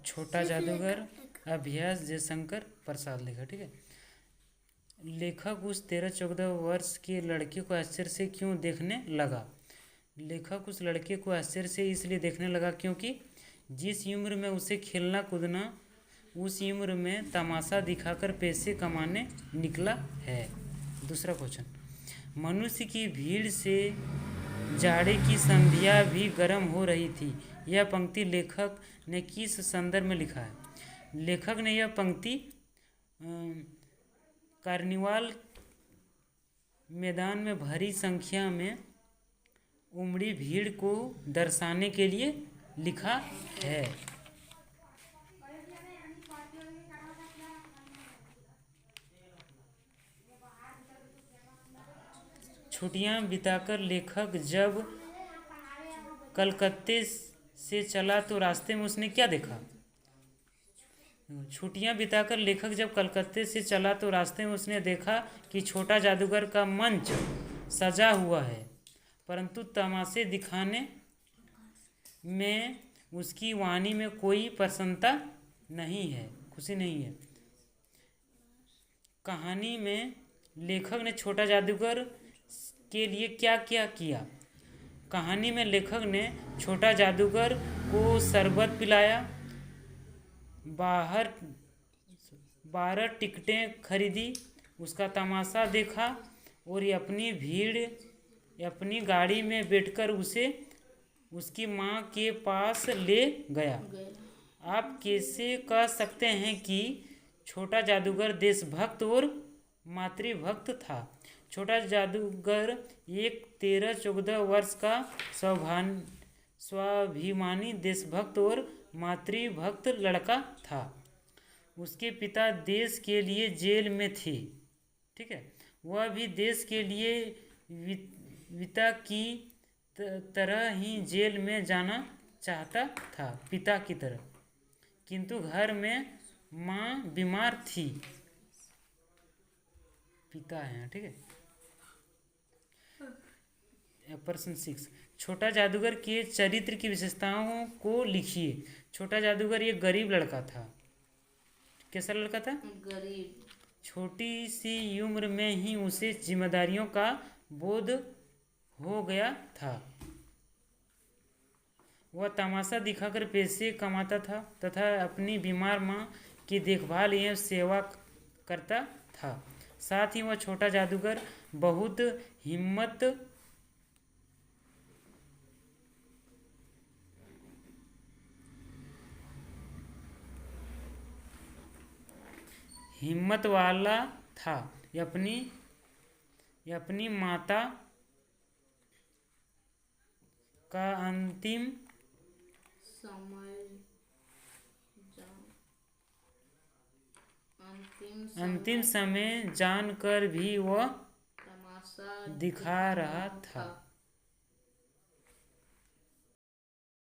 छोटा जादूगर अभ्यास जयशंकर प्रसाद लिखा। ठीक है। लेखक उस 13-14 वर्ष के लड़के को आश्चर्य से क्यों देखने लगा? लेखक उस लड़के को आश्चर्य से इसलिए देखने लगा क्योंकि जिस उम्र में उसे खेलना कूदना, उस उम्र में तमाशा दिखाकर पैसे कमाने निकला है। दूसरा क्वेश्चन, मनुष्य की भीड़ से जाड़े की संध्या भी गर्म हो रही थी। यह पंक्ति लेखक ने किस संदर्भ में लिखा है? लेखक ने यह पंक्ति कार्निवाल मैदान में भारी संख्या में उमड़ी भीड़ को दर्शाने के लिए लिखा है। छुट्टियां बिताकर लेखक जब कलकत्ते से चला तो रास्ते में उसने क्या देखा? छुट्टियां बिताकर लेखक जब कलकत्ते से चला तो रास्ते में उसने देखा कि छोटा जादूगर का मंच सजा हुआ है, परंतु तमाशे दिखाने में उसकी वाणी में कोई प्रसन्नता नहीं है, खुशी नहीं है। कहानी में लेखक ने छोटा जादूगर के लिए क्या क्या किया? कहानी में लेखक ने छोटा जादूगर को शरबत पिलाया, 12 टिकटें खरीदी, उसका तमाशा देखा और अपनी गाड़ी में बैठकर उसे उसकी माँ के पास ले गया। आप कैसे कह सकते हैं कि छोटा जादूगर देशभक्त और मातृभक्त था? छोटा जादूगर एक 13-14 वर्ष का स्वाभिमानी देशभक्त और मातृभक्त लड़का था। उसके पिता देश के लिए जेल में थे। ठीक है। वह भी देश के लिए पिता की तरह ही जेल में जाना चाहता था, पिता की तरह, किंतु घर में माँ बीमार थी। पिता है। ठीक है। प्रश्न 6, छोटा जादूगर के चरित्र की विशेषताओं को लिखिए। छोटा जादूगर एक गरीब लड़का था। कैसा लड़का था? गरीब। छोटी सी उम्र में ही उसे जिम्मेदारियों का बोध हो गया था। वह तमाशा दिखाकर पैसे कमाता था तथा अपनी बीमार माँ की देखभाल एवं सेवा करता था। साथ ही वह छोटा जादूगर बहुत हिम्मत वाला था। अपनी माता का अंतिम समय जानकर भी वह तमाशा दिखा रहा था।